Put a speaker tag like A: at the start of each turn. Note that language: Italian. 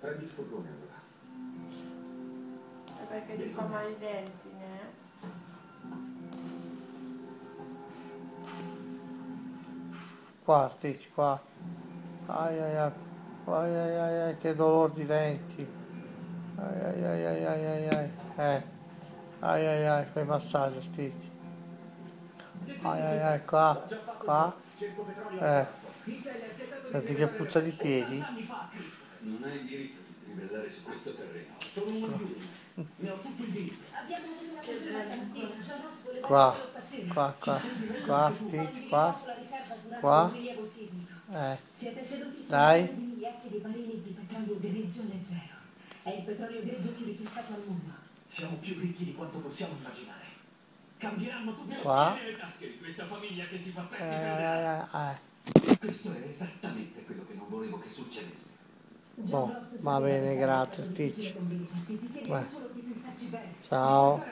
A: Prendi il furgone allora.
B: È perché ti fa male i denti, ne?
C: Qua, Tizi, qua. Ai ai ai. Ai ai ai ai, che dolore di denti. Ai ai ai ai ai ai ai. Ai ai ai, fai massaggio, Tizi. Ai ai ai, qua. Qua. Senti che puzza di piedi.
A: Non hai diritto di trivellare su questo terreno. Sono uno di uno. Ne ho tutto il diritto.
D: Abbiamo avuto una fortuna stamattina. Gian Ross voleva
C: Qua.
D: farlo stasera.
C: Qua. Qua, Tizi, qua.
D: La riserva durante
C: Qua.
D: un rilievo sismico. Siete seduti su
C: Dai.
D: miliardi di barili di petrolio grigio leggero. È il petrolio grigio più ricercato al mondo.
A: Siamo più ricchi di quanto possiamo immaginare. Cambieranno tutte
C: Qua.
A: le tasche di questa famiglia che si fa pezzi
C: Ai
A: per
C: ai
A: le
C: ai.
A: Questo è esattamente quello che non volevo che succedesse.
C: Boh, va bene, grazie, Stitch. Ciao.